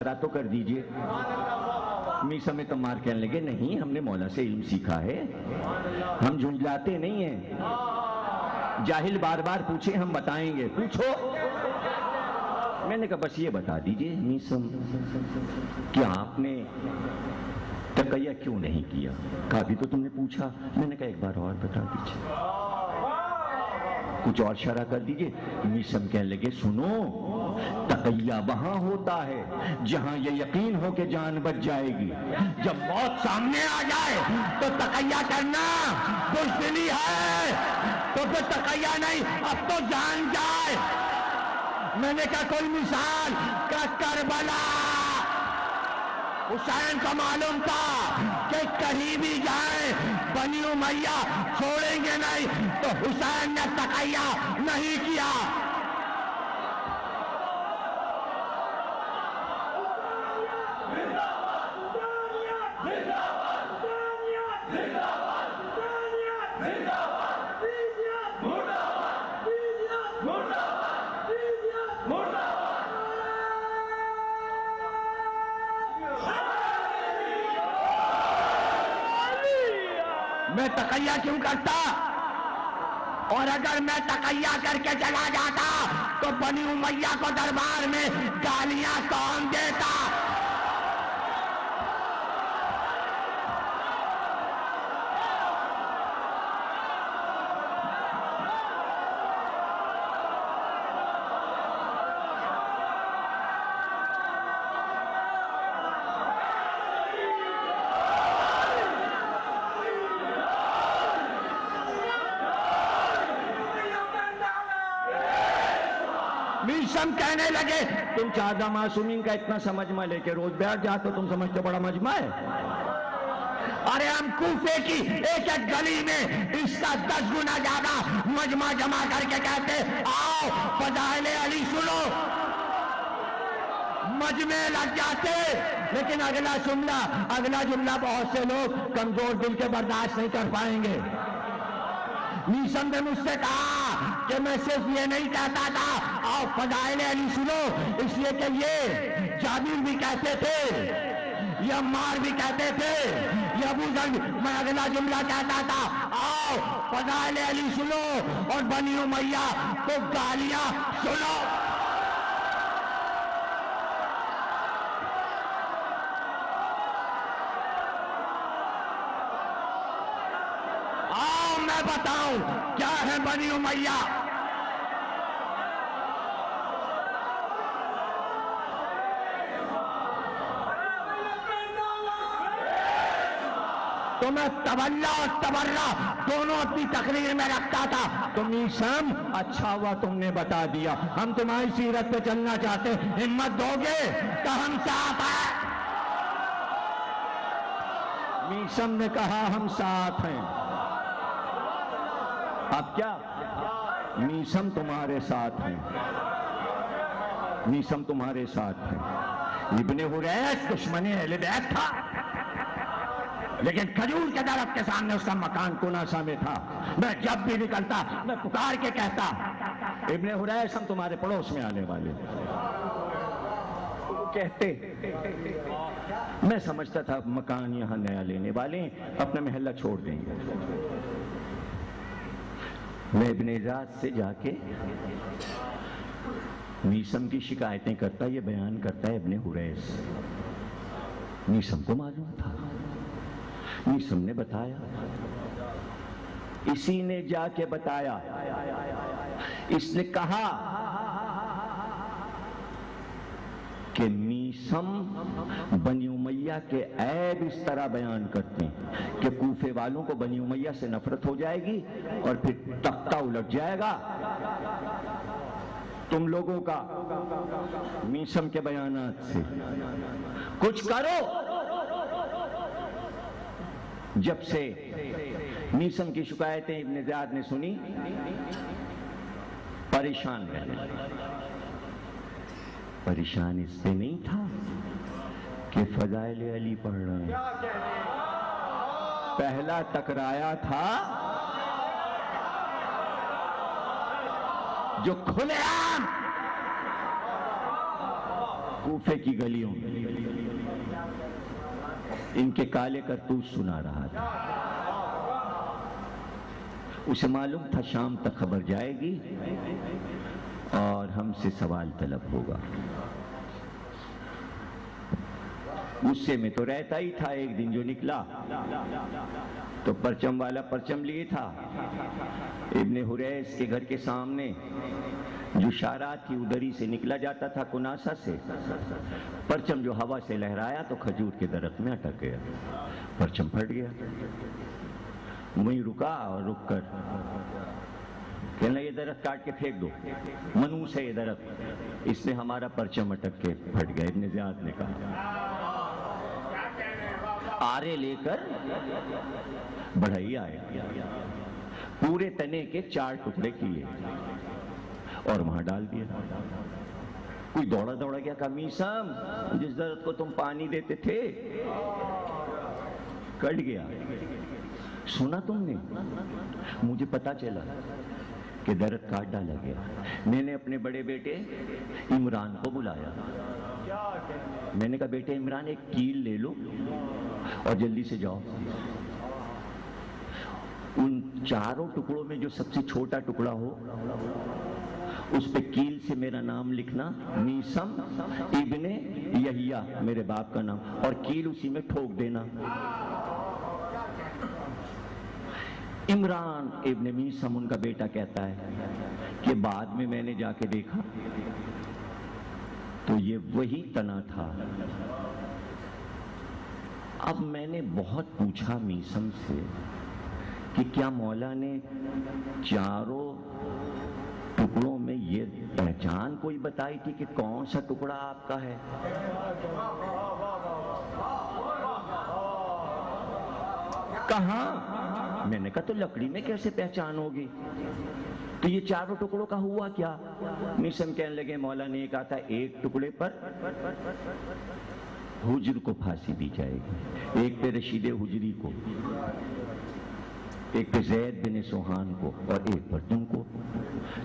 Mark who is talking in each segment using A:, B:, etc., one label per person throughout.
A: تذکرہ تو کر دیجئے۔ میثم تمار کہنے لگے نہیں، ہم نے مولا سے علم سیکھا ہے، ہم جھنجلاتے نہیں ہیں، جاہل بار بار پوچھے ہم بتائیں گے، پوچھو۔ میں نے کہا بس یہ بتا دیجئے میثم، کیا آپ نے تقیہ کیوں نہیں کیا؟ کہا بھی تو تم نے پوچھا۔ میں نے کہا ایک بار اور بتا دیجئے، کچھ اور شرح کر دیجئے۔ میثم کہنے لگے سنو، تقیہ وہاں ہوتا ہے جہاں یہ یقین ہو کہ جان بچ جائے گی، جب موت سامنے آ جائے تو تقیہ کرنا بزدلی ہے، تو پھر تقیہ نہیں، اب تو جان جائے۔ میں نے کہا کوئی مثال؟ کہ کربلا، حسین کو معلوم تھا کہ کہیں بھی جائیں بنی امیہ چھوڑیں گے نہیں، تو حسین نے تقیہ نہیں کیا۔ میں تقیہ کیوں کرتا؟ اور اگر میں تقیہ کر کے چلا جاتا تو بنی امیہ کو دربار میں گالیاں کون دیتا؟ میثم کہنے لگے تم چادہ معصومین کا اتنا سمجھما لے کے روز بیٹھ جاتے ہو، تم سمجھتے بڑا مجمع ہے؟ ارے ہم کوفے کی ایک ایک گلی میں اس کا 10 گنا زیادہ مجمع جمع کر کے کہتے آؤ فضائل علی سنو، مجمع لگ جاتے۔ لیکن اگلا جملہ بہت سے لوگ کمزور دل کے برداشت نہیں کر پائیں گے۔ میثم نے مجھ سے کہا کہ میں صرف یہ نہیں کہتا تھا آؤ فضائل علی سنو، اس لیے کہ یہ جابر بھی کہتے تھے، یہ عمار بھی کہتے تھے، یہ ابو ذر۔ میں اگلا جملہ کہتا تھا آؤ فضائل علی سنو اور بنی امیہ کو گالیاں سنو۔ میں بتاؤں کیا ہے بنی امیہ۔ تو میں تولا اور تبرہ دونوں اپنی تقریر میں رکھتا تھا۔ تو میثم اچھا ہوا تم نے بتا دیا، ہم تمہاری سیرت پہ چلنا چاہتے، ہمت دو گے تو ہم ساتھ ہیں۔ میثم نے کہا ہم ساتھ ہیں۔ اب کیا؟ میثم تمہارے ساتھ ہیں، میثم تمہارے ساتھ ہیں۔ ابن حریث دشمن اہل بیت تھا، لیکن کھجور کے درخت کے سامنے اس کا مکان کناسا میں تھا۔ میں جب بھی نکلتا میں پکار کے کہتا ابن حریث ہم تمہارے پڑوس میں آنے والے۔ وہ کہتے، میں سمجھتا تھا مکان یہاں نیا لینے والے ہیں، اپنا محلہ چھوڑ دیں گے۔ میں ابن ذات سے جا کے میثم کی شکایتیں کرتا، یہ بیان کرتا ہے ابن حریث۔ میثم کو معلوم تھا، میثم نے بتایا، اسی نے جا کے بتایا، اس نے کہا کہ میثم بنی امیہ کے عیب اس طرح بیان کرتے ہیں کہ کوفے والوں کو بنی امیہ سے نفرت ہو جائے گی اور پھر تختہ الٹ جائے گا تم لوگوں کا میثم کے بیانات سے۔ کچھ کرو۔ جب سے میثم کی شکایتیں ابن زیاد نے سنی، پریشان رہنے لگا۔ پریشان اس سے نہیں تھا کہ فضائل علی پڑھ رہے ہیں، پہلا ٹکرایا تھا جو کھلے عام کوفے کی گلیوں میں ان کے کالے کرتوت سنا رہا تھا. اسے معلوم تھا شام تک خبر جائے گی اور ہم سے سوال طلب ہوگا. غصے میں تو رہتا ہی تھا. ایک دن جو نکلا تو پرچم والا پرچم لیے تھا. ابن حریث کے گھر کے سامنے جو شارات تھی ادھر ہی سے نکلا جاتا تھا کناسا سے. پرچم جو ہوا سے لہرایا تو کھجور کے درخت میں اٹک گیا. پرچم پھٹ گیا. وہیں رکا اور رک کر کہنا یہ درخت کاٹ کے پھینک دو, منوس ہے یہ درخت, اس میں ہمارا پرچم اٹک کے پھٹ گیا. ابن زیاد نے کہا. آرے لے کر بڑھئی آئے, پورے تنے کے 4 ٹکڑے کیے اور وہاں ڈال دیا. کوئی دوڑا گیا کہا میسم جس درخت کو تم پانی دیتے تھے کٹ گیا. سنا تم نے؟ مجھے پتا چلا کہ درخت کاٹ ڈالا گیا. میں نے اپنے بڑے بیٹے عمران کو بلایا. میں نے کہا بیٹے عمران ایک کیل لے لو اور جلدی سے جاؤ. ان 4 ٹکڑوں میں جو سب سے چھوٹا ٹکڑا ہو اس پہ کیل سے میرا نام لکھنا, میسم ابن یحییٰ میرے باپ کا نام, اور کیل اسی میں ٹھوک دینا. عمران ابن میسم ان کا بیٹا کہتا ہے کہ بعد میں نے جا کے دیکھا تو یہ وہی تنا تھا. اب میں نے بہت پوچھا میسم سے کہ کیا مولا نے 4 ٹکڑوں میں یہ پہچان کوئی بتائی تھی کہ کون سا ٹکڑا آپ کا ہے؟ کہاں؟ میں نے کہا تو لکڑی میں کیسے پہچان ہوگی؟ تو یہ 4 ٹکڑوں کا ہوا کیا؟ میسم کہنے لگے مولا نے کہا تھا ایک ٹکڑے پر حجر کو پھانسی دی جائے گی, ایک پہ رشید حجری کو, ایک پہ زید بن سوہان کو, اور ایک پر تم کو.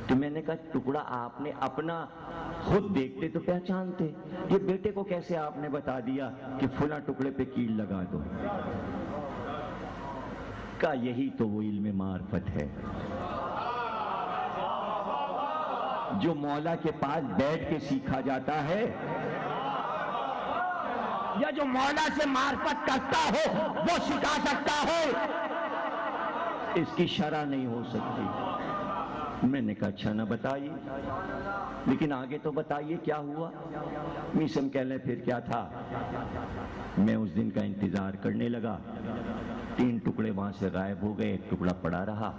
A: تو میں نے کہا ٹکڑا آپ نے اپنا خود دیکھتے تو پہچانتے, یہ بیٹے کو کیسے آپ نے بتا دیا کہ فلاں ٹکڑے پہ کیل لگا دو؟ کہا یہی تو وہ علم معرفت ہے جو مولا کے پاس بیٹھ کے سیکھا جاتا ہے, یا جو مولا سے معرفت کرتا ہو وہ سکھا سکتا ہے. اس کی شرح نہیں ہو سکتی. میں نے کہا اچھا نہ بتائیے, لیکن آگے تو بتائیے کیا ہوا. میسم کہہ لیں پھر کیا تھا. میں اس دن کا انتظار کرنے لگا. 3 ٹکڑے وہاں سے غائب ہو گئے, ایک ٹکڑا پڑا رہا.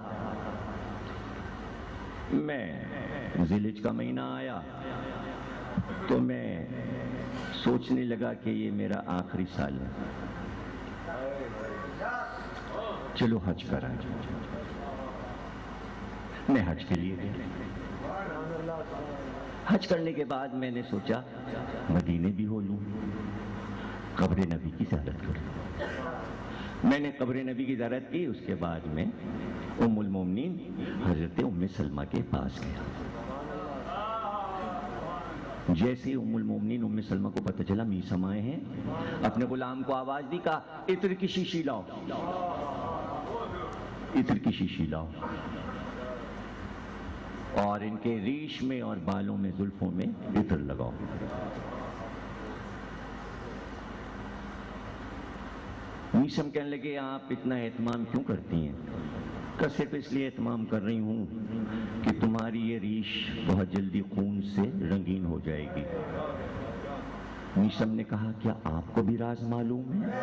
A: میں ذی الحجہ کا مہینہ آیا تو میں سوچنے لگا کہ یہ میرا آخری سال ہے, چلو حج کرا. میں حج کے لیے گیا. حج کرنے کے بعد میں نے سوچا مدینے بھی ہو لوں, قبر نبی کی زیارت کروں. میں نے قبر نبی کی زیارت کی. اس کے بعد میں ام المومنین حضرت ام سلمہ کے پاس گیا. جیسے ام المومنین ام سلمہ کو پتہ چلا میسم آئے ہیں, اپنے غلام کو آواز دی, کہا عطر کی شیشی لاؤ, عطر کی شیشی لاؤ, اور ان کے ریش میں اور بالوں میں زلفوں میں عطر لگاؤ. میسم کہنے لگے آپ اتنا اہتمام کیوں کرتی ہیں؟ کہ صرف اس لیے اہتمام کر رہی ہوں کہ تمہاری یہ ریش بہت جلدی خون سے رنگین ہو جائے گی. میسم نے کہا کیا آپ کو بھی راز معلوم ہے؟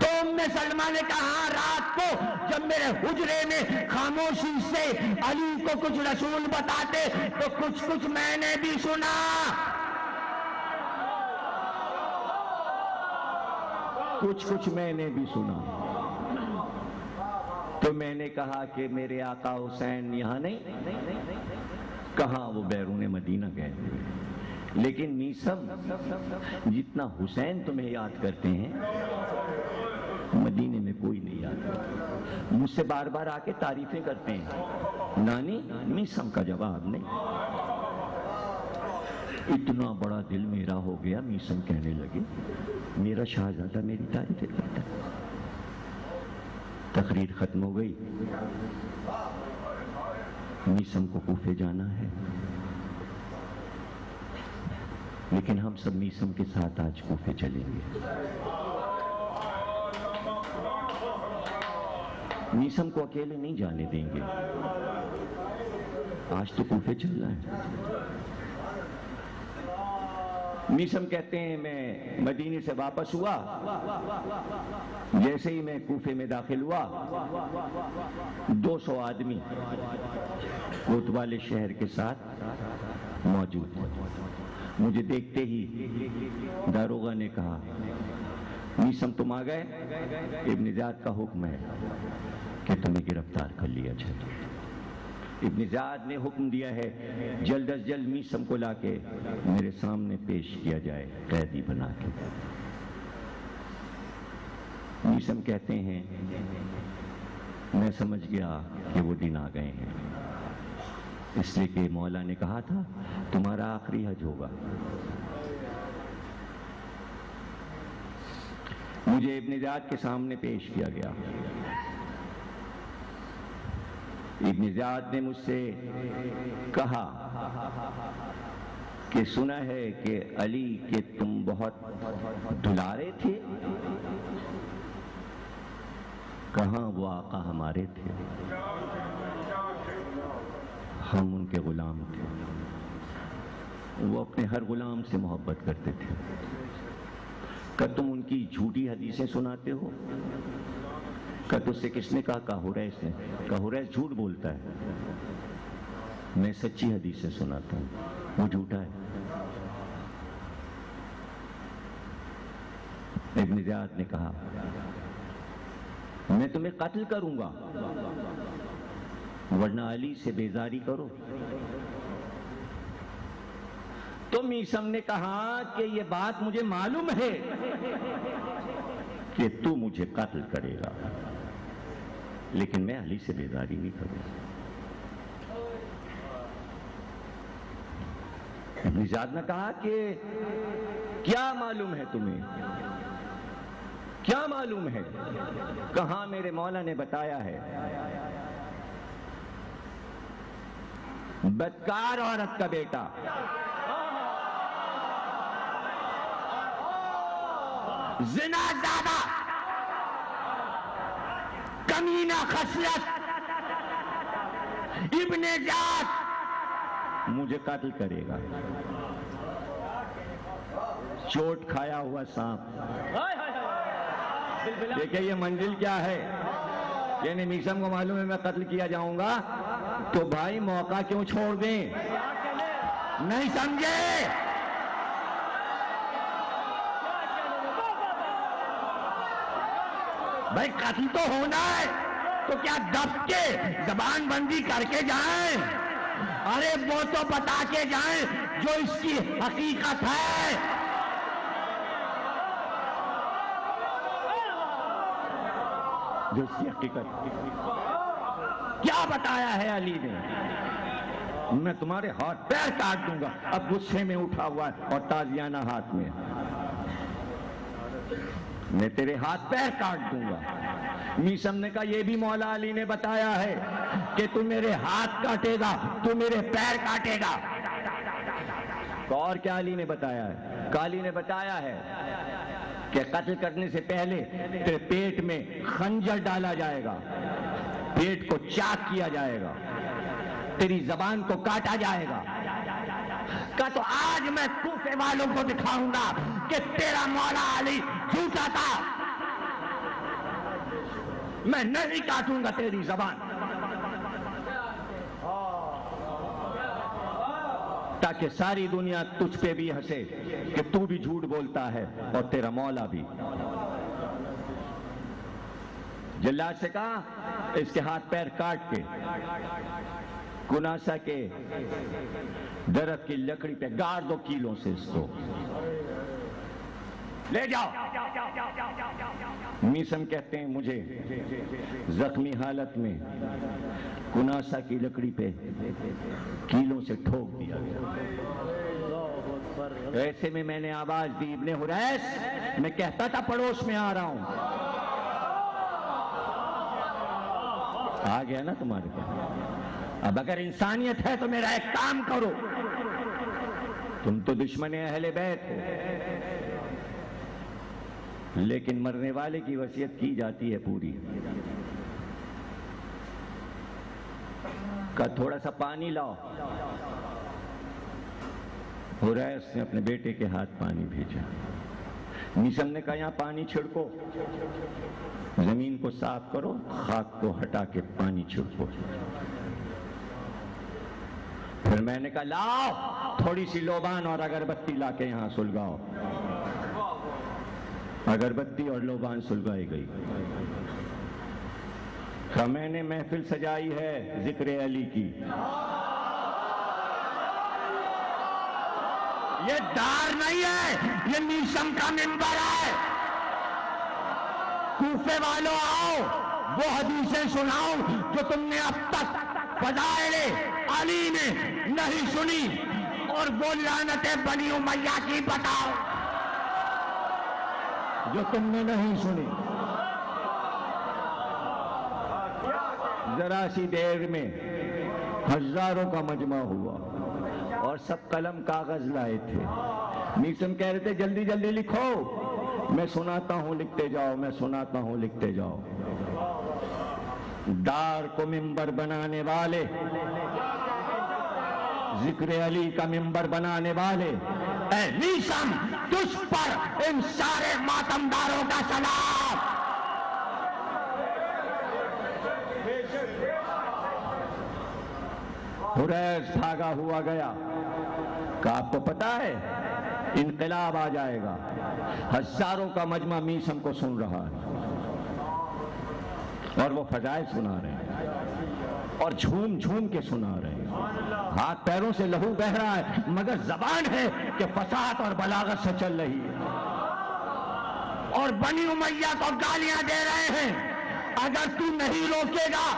A: تو ام سلمہ نے کہا رات کو جب میرے حجرے میں خاموشی سے علی کو کچھ رسول بتاتے تو کچھ میں نے بھی سنا. کچھ میں نے بھی سنا. تو میں نے کہا کہ میرے آقا حسین یہاں نہیں, کہاں وہ بیرون مدینہ گئے. لیکن میسم جتنا حسین تمہیں یاد کرتے ہیں مدینے میں کوئی نہیں آتا. مجھ سے بار بار آ کے تعریفیں کرتے ہیں. نانی میسم کا جواب نہیں. اتنا بڑا دل میرا ہو گیا، میسم کہنے لگے میرا شہزادہ میری تعریفیں کرتا ہے. تقریر ختم ہو گئی. میسم کو کوفے جانا ہے، لیکن ہم سب میسم کے ساتھ آج کوفے چلیں گے. میسم کو اکیلے نہیں جانے دیں گے. آج تو کوفے چلنا ہے. میسم کہتے ہیں میں مدینے سے واپس ہوا، جیسے ہی میں کوفے میں داخل ہوا 200 آدمی کوتوال شہر کے ساتھ موجود تھے. مجھے دیکھتے ہی داروغہ نے کہا میسم تم آ گئے، ابن زیاد کا حکم ہے کہ تمہیں گرفتار کر لیا جائے. ابن زیاد نے حکم دیا ہے جلد از جلد میسم کو لا کے میرے سامنے پیش کیا جائے قیدی بنا کے. میسم کہتے ہیں میں سمجھ گیا کہ وہ دن آ گئے ہیں، اس لیے کہ مولا نے کہا تھا تمہارا آخری حج ہوگا. مجھے ابن زیاد کے سامنے پیش کیا گیا. ابن زیاد نے مجھ سے کہا کہ سنا ہے کہ علی کہ تم بہت دلارے تھے. کہاں وہ آقا ہمارے تھے، ہم ان کے غلام تھے. وہ اپنے ہر غلام سے محبت کرتے تھے. کہ تم ان کی جھوٹی حدیثیں سناتے ہو؟ کہ تجھ سے کس نے کہا؟ حریث نے. کہ حریث جھوٹ بولتا ہے. میں سچی حدیثیں سناتا ہوں، وہ جھوٹا ہے. ابن زیاد نے کہا میں تمہیں قتل کروں گا ورنہ علی سے بیزاری کرو. تو میسم نے کہا کہ یہ بات مجھے معلوم ہے کہ تو مجھے قتل کرے گا، لیکن میں علی سے بیزاری نہیں کروں. ابن زیاد نے کہا کہ کیا معلوم ہے تمہیں، کیا معلوم ہے؟ کہاں میرے مولا نے بتایا ہے بدکار عورت کا بیٹا زنا زادہ کمینہ خصلت ابن زیاد مجھے قتل کرے گا. چوٹ کھایا ہوا سانپ. دیکھیں یہ منزل کیا ہے. یعنی میسم کو معلوم ہے میں قتل کیا جاؤں گا، تو بھائی موقع کیوں چھوڑ دیں؟ نہیں سمجھے؟ بھائی قتل تو ہونا ہے تو کیا دب کے زبان بندی کر کے جائیں؟ ارے وہ تو بتا کے جائیں جو اس کی حقیقت ہے. جو اس کی حقیقت کیا بتایا ہے علی نے؟ میں تمہارے ہاتھ پیر کاٹ دوں گا. اب غصے میں اٹھا ہوا ہے اور تازیانہ ہاتھ میں، میں تیرے ہاتھ پیر کاٹ دوں گا. میسم نے کہا یہ بھی مولا علی نے بتایا ہے کہ تو میرے ہاتھ کاٹے گا، تو میرے پیر کاٹے گا. تو اور کیا علی نے بتایا ہے؟ علی نے بتایا ہے کہ قتل کرنے سے پہلے تیرے پیٹ میں خنجر ڈالا جائے گا، پیٹ کو چاک کیا جائے گا، تیری زبان کو کاٹا جائے گا. کہ تو آج میں کوفے والوں کو دکھاؤں گا کہ تیرا مولا علی جھوٹا تھا. میں نہیں کاٹوں گا تیری زبان، تاکہ ساری دنیا تجھ پہ بھی ہنسے کہ تو بھی جھوٹ بولتا ہے اور تیرا مولا بھی. جلاد سے کہا اس کے ہاتھ پیر کاٹ کے کناسا کے درخت کی لکڑی پہ گاڑ دو کیلوں سے اس کو. لے جاؤ. میسم کہتے ہیں مجھے زخمی حالت میں کناسا کی لکڑی پہ کیلوں سے ٹھوک دیا گیا. ایسے میں نے آواز دی, ابن حریث, میں کہتا تھا پڑوس میں آ رہا ہوں. آ گیا نا تمہارے پاس. اب اگر انسانیت ہے تو میرا ایک کام کرو, تم تو دشمن اہل بیت ہو, لیکن مرنے والے کی وصیت کی جاتی ہے پوری. کہ تھوڑا سا پانی لاؤ. حریث نے اپنے بیٹے کے ہاتھ پانی بھیجا. میسم نے کہا یہاں پانی چھڑکو, زمین کو صاف کرو, خاک کو ہٹا کے پانی چھڑکو. پھر میں نے کہا لاؤ تھوڑی سی لوبان اور اگربتی لا کے یہاں سلگاؤ. اگربتی اور لوبان سلگائی گئی. کہ میں نے محفل سجائی ہے ذکر علی کی. یہ دار نہیں ہے, یہ میسم کا منبر ہے. کوفے والوں آؤ, وہ حدیثیں سناؤ جو تم نے اب تک فضائل علی میں نہیں سنی, اور وہ لعنت بنی امیہ کی بتاؤ جو تم نے نہیں سنی. ذرا سی دیر میں ہزاروں کا مجمع ہوا اور سب قلم کاغذ لائے تھے. میسم کہہ رہے تھے جلدی جلدی لکھو, میں سناتا ہوں لکھتے جاؤ, میں سناتا ہوں لکھتے جاؤ. دار کو منبر بنانے والے, ذکر علی کا منبر بنانے والے, اے میسم تجھ پر ان سارے ماتمداروں کا سلام. حریث بھاگا ہوا گیا کہ آپ کو پتا ہے انقلاب آ جائے گا. ہزاروں کا مجمع میسم کو سن رہا ہے اور وہ فضائل سنا رہے ہیں اور جھوم جھوم کے سنا رہے ہیں. ہاتھ پیروں سے لہو بہہ رہا ہے, مگر زبان ہے کہ فصاحت اور بلاغت سے چل رہی ہے. اور بنی امیہ کو گالیاں دے رہے ہیں. اگر تو نہیں روکے گا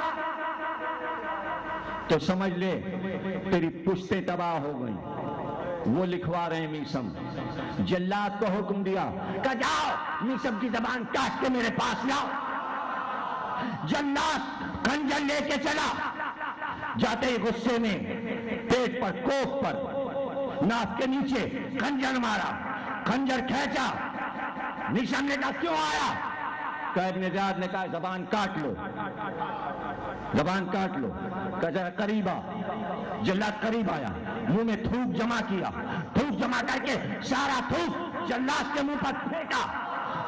A: تو سمجھ لے تیری پشتیں تباہ ہو گئیں. وہ لکھوا رہے ہیں میسم. جلاد کو حکم دیا کہ جاؤ میسم کی زبان کاٹ کے میرے پاس لاؤ. جلاد خنجر لے کے چلا, جاتے ہی غصے میں پیٹ پر, کوپ پر, ناف کے نیچے خنجر مارا. خنجر کھینچا. میسم نے کہا کیوں آیا؟ کہ ابن زیاد نے کہا زبان کاٹ لو, زبان کاٹ لو. کہ ذرا قریب آ. جلاد قریب آیا, منہ میں تھوک جمع کیا. تھوک جمع کر کے سارا تھوک جلاد کے منہ پر پھینکا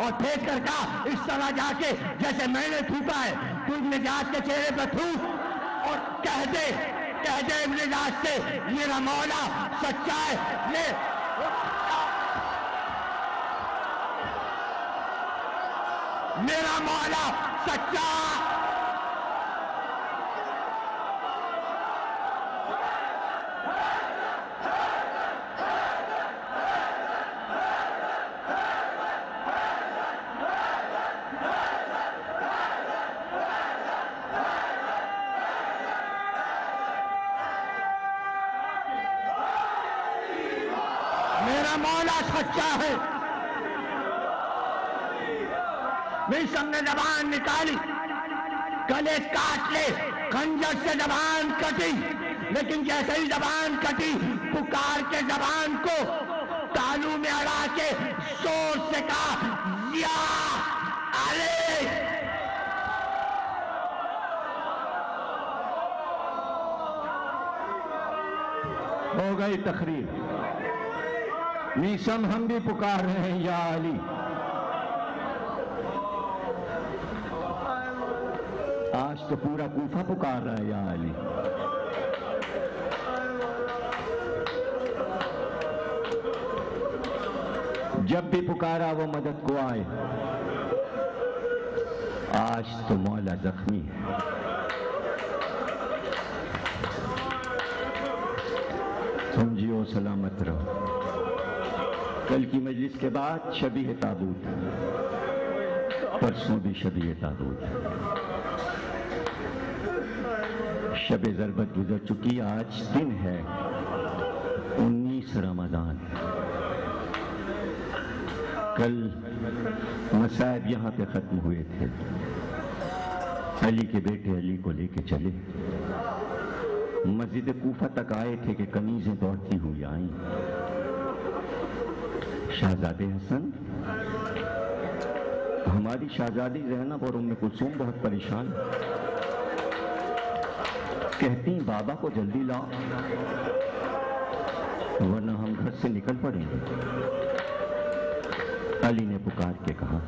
A: اور پھینک کر کہا اس طرح جا کے جیسے میں نے تھوکا ہے تو ابن زیاد کے چہرے پر تھوک, اور کہہ دے ابن زیاد سے میرا مولا سچا ہے. میرا مولا سچا. میرا مولا سچا ہے. میسم نے زبان نکالی, گلے کاٹ لے. خنجر سے زبان کٹی, لیکن جیسے ہی زبان کٹی پکار کے زبان کو تالو میں اڑا کے زور سے کہا یا علی. ہو گئی تقریر. میسم ہم بھی پکار رہے ہیں یا علی. آج تو پورا کوفہ پکار رہا ہے یا علی. جب بھی پکارا وہ مدد کو آئے. آج تو مولا زخمی ہے. تم جیو سلامت رہو. کل کی مجلس کے بعد شبیہ تابوت، پرسوں بھی شبیہ تابوت، شب ضربت گزر چکی، آج دن ہے 19 رمضان۔ کل مصائب یہاں پہ ختم ہوئے تھے، علی کے بیٹے علی کو لے کے چلے، مسجد کوفہ تک آئے تھے کہ کنیزیں دوڑتی ہوئی آئیں۔ شہزادے حسن، ہماری شہزادی زینب اور ام کلثوم بہت پریشان، کہتی ہیں بابا کو جلدی لاؤ ورنہ ہم گھر سے نکل پڑیں گے۔ علی نے پکار کے کہا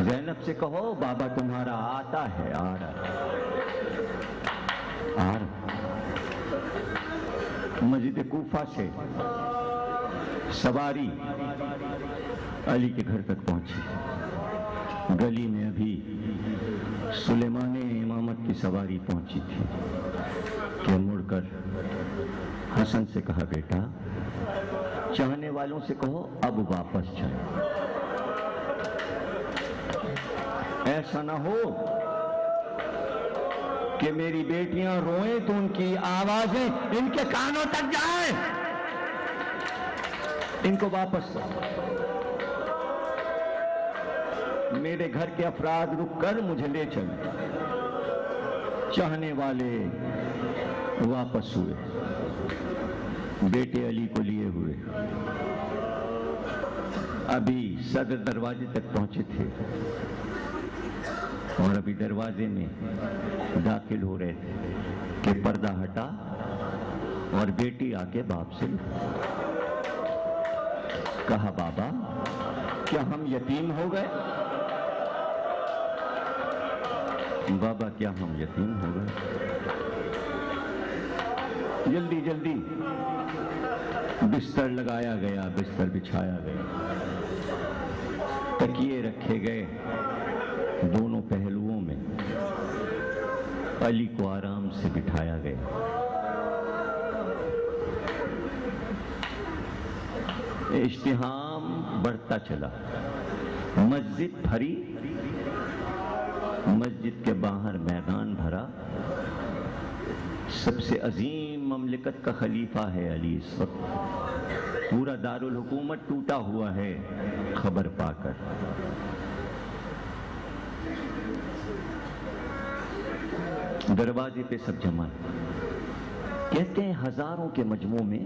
A: زینب سے کہو بابا تمہارا آتا ہے، آ رہا۔ مسجد کوفہ سے سواری علی کے گھر تک پہنچی، گلی میں ابھی سلیمان امامت کی سواری پہنچی تھی کہ مڑ کر حسن سے کہا بیٹا چاہنے والوں سے کہو اب واپس جائیں، ایسا نہ ہو کہ میری بیٹیاں روئیں تو ان کی آوازیں ان کے کانوں تک جائیں، ان کو واپس کرو۔ میرے گھر کے افراد رک کر مجھے لے چلیں۔ چاہنے والے واپس ہوئے، بیٹے علی کو لیے ہوئے، ابھی صدر دروازے تک پہنچے تھے اور ابھی دروازے میں داخل ہو رہے تھے کہ پردہ ہٹا اور بیٹی آ کے باپ سے کہا بابا کیا ہم یتیم ہو گئے؟ بابا کیا ہم یتیم ہو گئے؟ جلدی جلدی بستر لگایا گیا، بستر بچھایا گیا، تکیے رکھے گئے دونوں پہلوؤں میں، علی کو آرام سے بٹھایا گیا۔ اشتہام بڑھتا چلا، مسجد بھری، مسجد کے باہر میدان بھرا، سب سے عظیم مملکت کا خلیفہ ہے علی اس وقت، پورا دارالحکومت ٹوٹا ہوا ہے خبر پا کر۔ دروازے پہ سب جمع، کہتے ہیں ہزاروں کے مجموع میں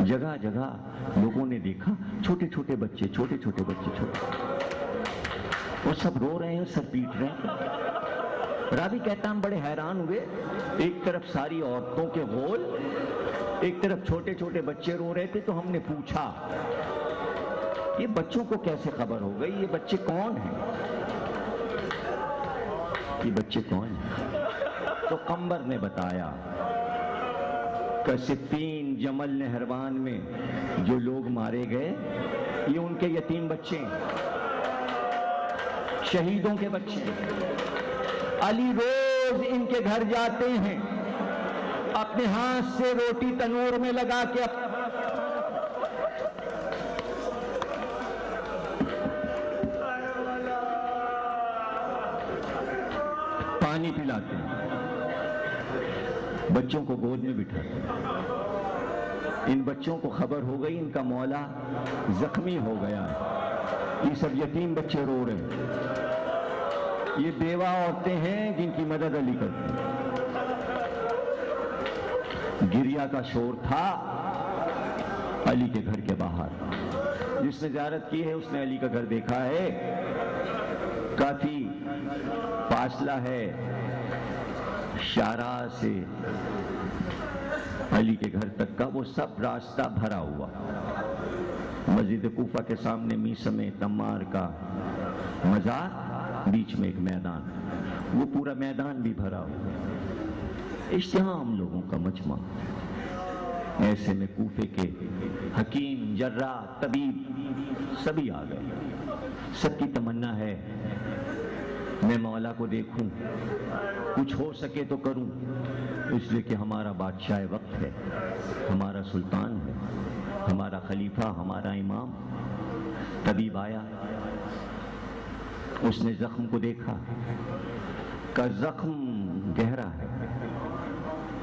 A: جگہ جگہ لوگوں نے دیکھا چھوٹے چھوٹے بچے، چھوٹے چھوٹے بچے، وہ سب رو رہے ہیں، سر پیٹ رہے ہیں۔ راوی کہتا ہم بڑے حیران ہوئے، ایک طرف ساری عورتوں کے غول، ایک طرف چھوٹے چھوٹے بچے رو رہے تھے، تو ہم نے پوچھا یہ بچوں کو کیسے خبر ہو گئی، یہ بچے کون ہیں، یہ بچے کون ہیں؟ تو قمبر نے بتایا کہ صفین جمل نہروان میں جو لوگ مارے گئے یہ ان کے یتیم بچے ہیں، شہیدوں کے بچے ہیں۔ علی روز ان کے گھر جاتے ہیں، اپنے ہاتھ سے روٹی تنور میں لگا کے پانی پلاتے ہیں، بچوں کو گود میں بٹھاتے ہیں۔ ان بچوں کو خبر ہو گئی ان کا مولا زخمی ہو گیا ہے، یہ سب یتیم بچے رو رہے ہیں، یہ بیوہ عورتیں ہیں جن کی مدد علی کرتے ہیں۔ گریا کا شور تھا علی کے گھر کے باہر، جس نے زیارت کی ہے اس نے علی کا گھر دیکھا ہے، کافی فاصلہ ہے شارع سے علی کے گھر تک کا، وہ سب راستہ بھرا ہوا۔ مسجد کوفہ کے سامنے میسم تمار کا مزار، بیچ میں ایک میدان، وہ پورا میدان بھی بھرا ہوا، اشتہام لوگوں کا مجمع۔ ایسے میں کوفے کے حکیم، جراح، طبیب سبھی آ گئے، سب کی تمنا ہے میں مولا کو دیکھوں، کچھ ہو سکے تو کروں، اس لیے کہ ہمارا بادشاہ وقت ہے، ہمارا سلطان ہے، ہمارا خلیفہ ہمارا امام طبیب آیا، اس نے زخم کو دیکھا کہ زخم گہرا ہے،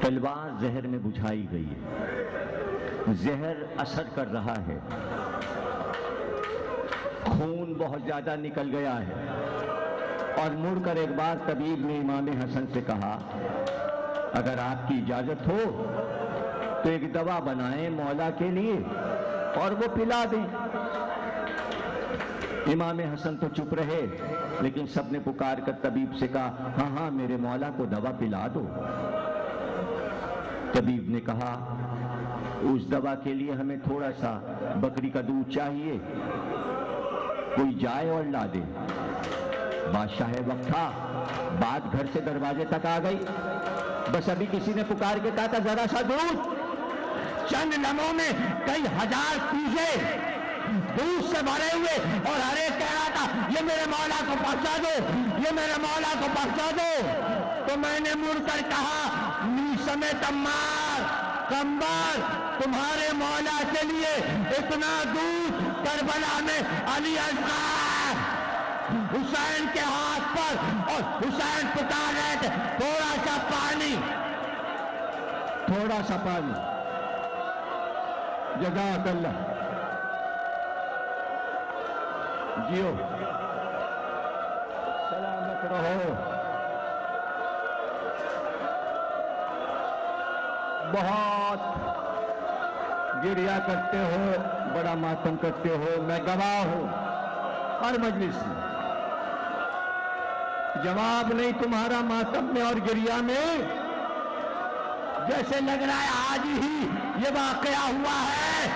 A: تلوار زہر میں بجھائی گئی ہے، زہر اثر کر رہا ہے، خون بہت زیادہ نکل گیا ہے۔ اور مڑ کر ایک بار طبیب نے امام حسن سے کہا اگر آپ کی اجازت ہو تو ایک دوا بنائیں مولا کے لیے اور وہ پلا دیں۔ امام حسن تو چپ رہے، لیکن سب نے پکار کر طبیب سے کہا ہاں ہاں میرے مولا کو دوا پلا دو۔ طبیب نے کہا اس دوا کے لیے ہمیں تھوڑا سا بکری کا دودھ چاہیے، کوئی جائے اور لا دے۔ بادشاہ وقت تھا، بات گھر سے دروازے تک آ گئی، بس ابھی کسی نے پکار کے کہا تھا ذرا سا دودھ۔ چند لمحوں میں کئی ہزار کوزے دودھ سے بھرے ہوئے اور ہر ایک کہہ رہا تھا یہ میرے مولا کو پہنچا دو، یہ میرے مولا کو پہنچا دو۔ تو میں نے مڑ کر کہا نیسم تمار کمبر، تمہارے مولا کے لیے اتنا دودھ کربلا میں علی اصغر حسین کے ہاتھ پر، اور حسین پکار رہے تھے تھوڑا سا پانی، تھوڑا سا پانی۔ جزاک اللہ، جیو سلامت رہو۔ بہت گریہ کرتے ہو، بڑا ماتم کرتے ہو، میں گواہ ہوں ہر مجلس میں۔ جواب نہیں تمہارا ماتم میں اور گریہ میں، جیسے لگ رہا ہے آج ہی یہ واقعہ ہوا ہے،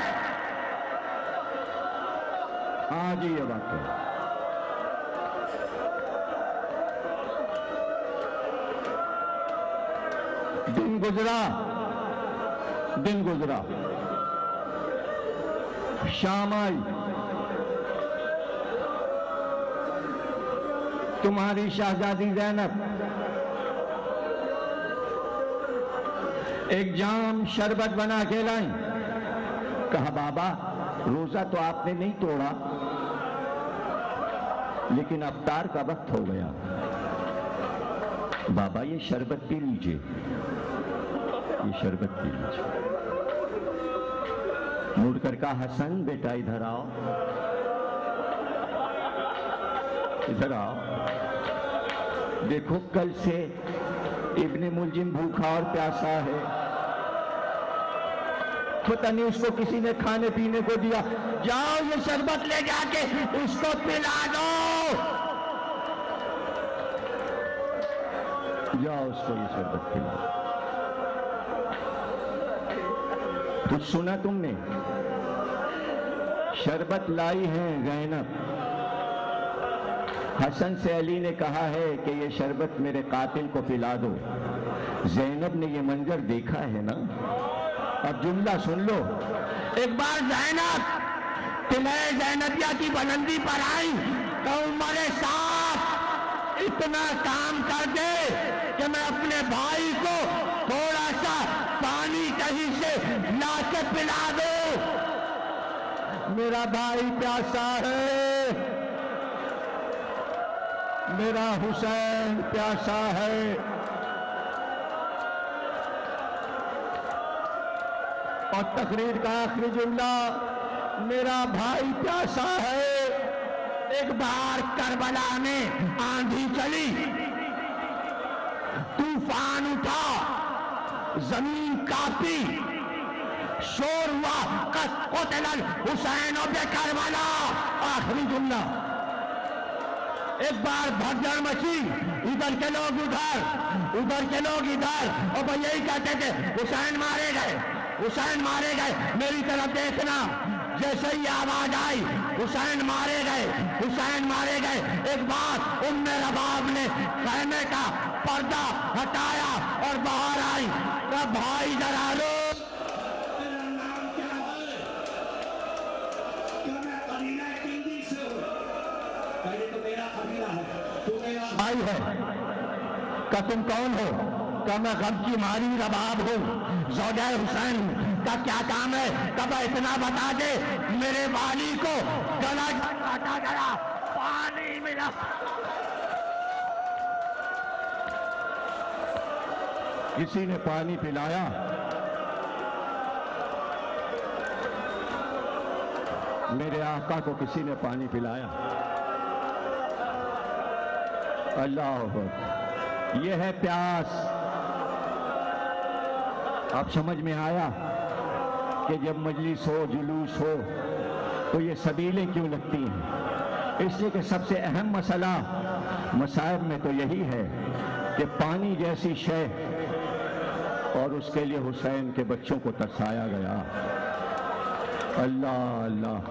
A: آج ہی یہ واقعہ۔ دن گزرا، شام آئی، تمہاری شہزادی زینب ایک جام شربت بنا کے لائیں۔ کہا بابا روزہ تو آپ نے نہیں توڑا، لیکن افطار کا وقت ہو گیا، بابا یہ شربت پی لیجئے، یہ شربت پی لیجئے۔ مڑ کر کہا حسن بیٹا ادھر آؤ، ادھر آؤ، دیکھو کل سے ابن ملجم بھوکا اور پیاسا ہے، پتہ نہیں اس کو کسی نے کھانے پینے کو دیا، جاؤ یہ شربت لے جا کے اس کو پلا دو، جاؤ اس کو یہ شربت پلا دو۔ کچھ سنا تم نے؟ شربت لائی ہے زینب، حسن سے علی نے کہا ہے کہ یہ شربت میرے قاتل کو پلا دو۔ زینب نے یہ منظر دیکھا ہے نا، اب جملہ سن لو۔ ایک بار زینب قلعہ زینبیہ کی بلندی پر آئی تو عمر صاحب اتنا کام کر دے کہ میں اپنے بھائی کو تھوڑا سا پانی کہیں سے لا کے پلا دو، میرا بھائی پیاسا ہے، میرا حسین پیاسا ہے۔ اور تقریر کا آخری جملہ، میرا بھائی پیاسا ہے۔ ایک بار کربلا میں آندھی چلی، طوفان اٹھا، زمین کانپی، شور ہوا قد قتل الحسین بکربلا، آخری جملہ۔ ایک بار بھگدڑ مچی، ادھر کے لوگ ادھر، ادھر کے لوگ ادھر، اور وہ یہی کہتے تھے حسین مارے گئے، حسین مارے گئے، میری طرف دیکھنا۔ جیسے ہی آواز آئی حسین مارے گئے، حسین مارے گئے، ایک بار ام رباب نے خیمے کا پردہ ہٹایا اور باہر آئی، کہا بھائی ذرا لو۔ بھائی ہے کہ تم کون ہو؟ کہ میں غم کی ماری رباب ہوں، زوجہ حسین ہوں۔ کا کیا کام ہے؟ تب اتنا بتا دے میرے والی کو گلا کاٹا گیا، پانی ملا۔
B: کسی نے پانی پلایا؟ میرے آقا کو کسی نے پانی پلایا؟ اللہ اکبر، یہ ہے پیاس۔ اب سمجھ میں آیا کہ جب مجلس ہو، جلوس ہو، تو یہ سبیلیں کیوں لگتی ہیں؟ اس لیے کہ سب سے اہم مسئلہ مصائب میں تو یہی ہے کہ پانی جیسی شے، اور اس کے لیے حسین کے بچوں کو ترسایا گیا۔ اللہ اللہ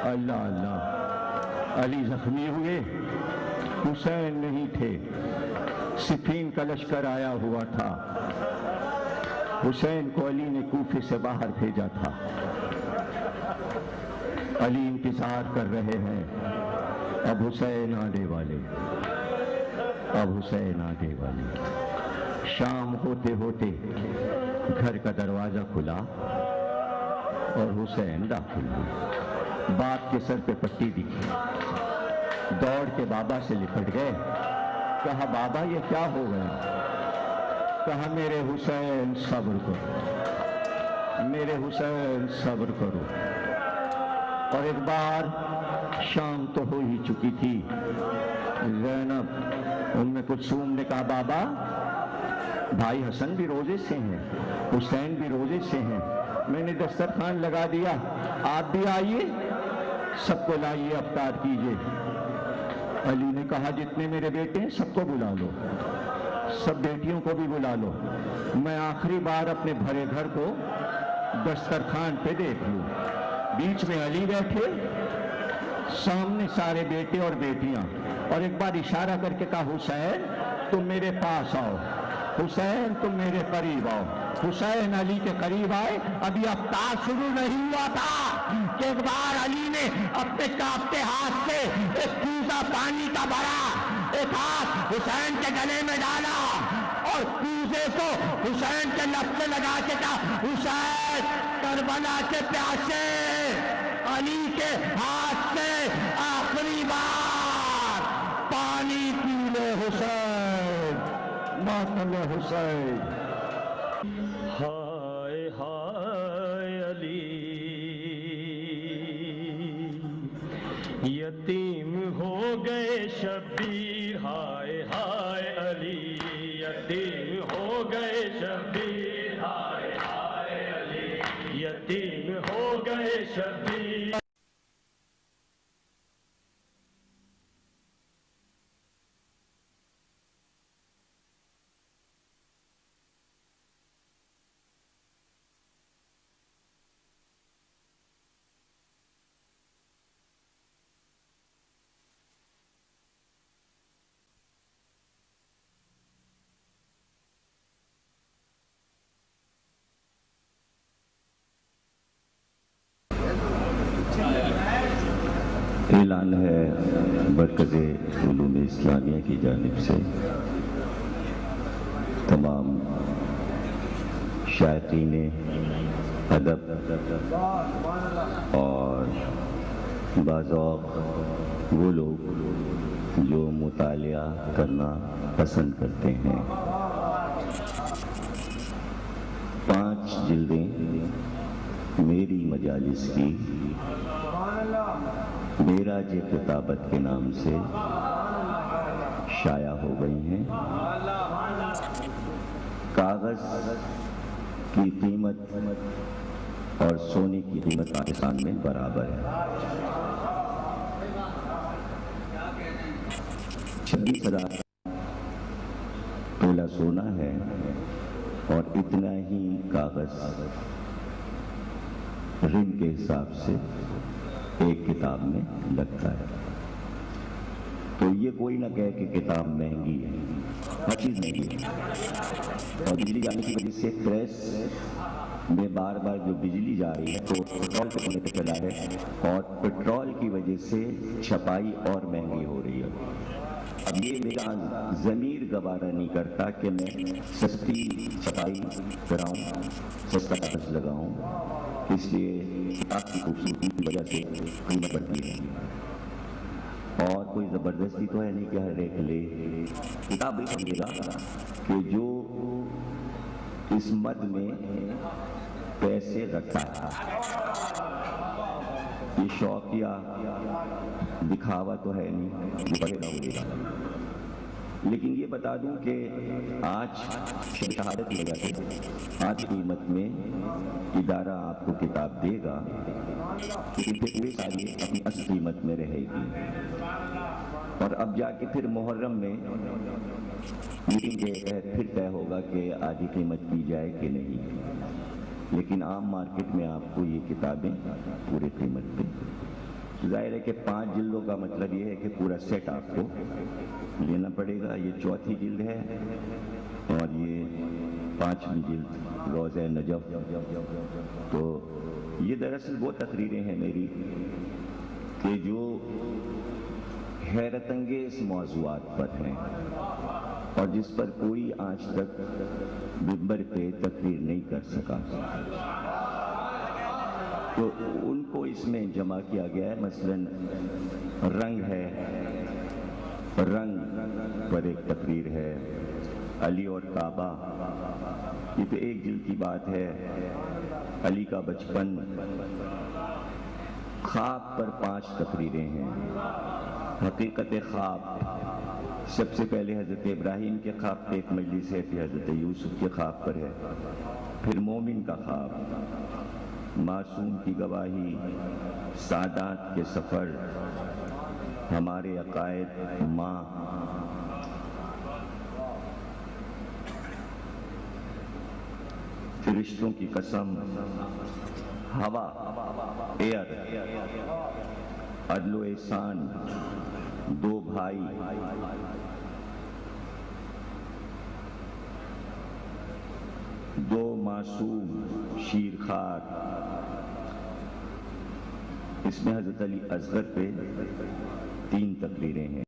B: اللہ اللہ۔ علی زخمی ہوئے، حسین نہیں تھے، صفین کا لشکر آیا ہوا تھا، حسین کو علی نے کوفے سے باہر بھیجا تھا۔ علی انتظار کر رہے ہیں، اب حسین آنے والے، اب حسین آنے والے۔ شام ہوتے ہوتے گھر کا دروازہ کھلا اور حسین داخل ہوئے۔ باپ کے سر پہ پٹی دکھی، دوڑ کے بابا سے لپٹ گئے۔ کہا بابا یہ کیا ہو گیا؟ کہا میرے حسین صبر کرو، میرے حسین صبر کرو۔ اور ایک بار شام تو ہو ہی چکی تھی، زینب ام کلثوم نے کہا بابا بھائی حسن بھی روزے سے ہیں، حسین بھی روزے سے ہیں، میں نے دسترخوان لگا دیا، آپ بھی آئیے، سب کو لائیے، افطار کیجیے۔ علی نے کہا جتنے میرے بیٹے ہیں سب کو بلا لو، سب بیٹیوں کو بھی بلا لو، میں آخری بار اپنے بھرے گھر کو دسترخوان پہ دیکھ لوں۔ بیچ میں علی بیٹھے، سامنے سارے بیٹے اور بیٹیاں، اور ایک بار اشارہ کر کے کہا حسین تم میرے پاس آؤ، حسین تم میرے قریب آؤ۔ حسین علی کے قریب آئے۔ ابھی افطار شروع نہیں ہوا تھا کہ ایک بار علی نے اپنے کانپتے ہاتھ سے ایک کوزہ پانی کا بھرا، ایک ہاتھ حسین کے گلے میں ڈالا اور کوزے کو حسین کے لب سے لگا کے کہا حسین کربلا کے پیاسے علی کے ہاتھ سے آخری بار پانی پی لے حسین، ماتم حسین۔
C: ہائے ہائے علی یتیم ہو گئے شبیر، ہائے ہائے علی یتیم ہو گئے شبیر، ہائے ہائے علی یتیم ہو گئے شبیر۔
D: اعلان ہے مرکز علوم اسلامیہ کی جانب سے تمام شائقین ادب اور باذوق وہ لوگ جو مطالعہ کرنا پسند کرتے ہیں، 5 جلدیں میری مجالس کی معراج کتابت کے نام سے شائع ہو گئی ہیں۔ کاغذ کی قیمت اور سونے کی قیمت پاکستان میں برابر ہے۔ 26,000 تولہ سونا ہے اور اتنا ہی کاغذ رنگ کے حساب سے ایک کتاب میں لگتا ہے۔ تو یہ کوئی نہ کہے کہ کتاب مہنگی ہے، ہر چیز مہنگی ہے۔ اور بجلی جانے کی وجہ سے پریس میں بار بار جو بجلی جا رہی ہے تو پٹرول پہ ہونے پہ چلا ہے، اور پٹرول کی وجہ سے چھپائی اور مہنگی ہو رہی ہے۔ اب یہ میرا ضمیر گوارا نہیں کرتا کہ میں سستی چھپائی کراؤں، سستا کاغذ لگاؤں، اس لیے کتاب کی خوبصورتی کی وجہ سے قیمت بڑھتی ہے، اور کوئی زبردستی تو ہے نہیں کہ ہر ایک لے۔ کتاب بھی سمجھے گا کہ جو اس مد میں پیسے رکھتا ہے، یہ شوق یا دکھاوا تو ہے نہیں، یہ پڑھے گا وہ دے گا۔ لیکن یہ بتا دوں کہ آج شہادت کی وجہ سے آج قیمت میں ادارہ آپ کو کتاب دے گا، لیکن پھر پورے سال یہ اپنی اصل قیمت میں رہے گی، اور اب جا کے پھر محرم میں میٹنگ کے تحت پھر طے ہوگا کہ آدھی قیمت کی جائے کہ نہیں۔ لیکن عام مارکیٹ میں آپ کو یہ کتابیں پورے قیمت پہ، ظاہر ہے کہ 5 جلدوں کا مطلب یہ ہے کہ پورا سیٹ آپ کو لینا پڑے گا۔ یہ 4تھی جلد ہے اور یہ 5ویں جلد روضہ نجف۔ تو یہ دراصل وہ تقریریں ہیں میری کہ جو حیرت انگیز موضوعات پر ہیں اور جس پر کوئی آج تک منبر پہ تقریر نہیں کر سکا، تو ان کو اس میں جمع کیا گیا ہے۔ مثلاً رنگ ہے، رنگ پر ایک تقریر ہے، علی اور کعبہ، یہ تو 1 جلد کی بات ہے، علی کا بچپن، خواب پر 5 تقریریں ہیں، حقیقت خواب، سب سے پہلے حضرت ابراہیم کے خواب پہ ایک مجلس ہے، پھر حضرت یوسف کے خواب پر ہے، پھر مومن کا خواب، معصوم کی گواہی، سادات کے سفر، ہمارے عقائد، ماں، فرشتوں کی قسم، ہوا، ایئر، عدل و احسان، 2 بھائی، دو معصوم، شیرخوار۔ اس میں حضرت علی اصغر پہ 3 تقریریں ہیں۔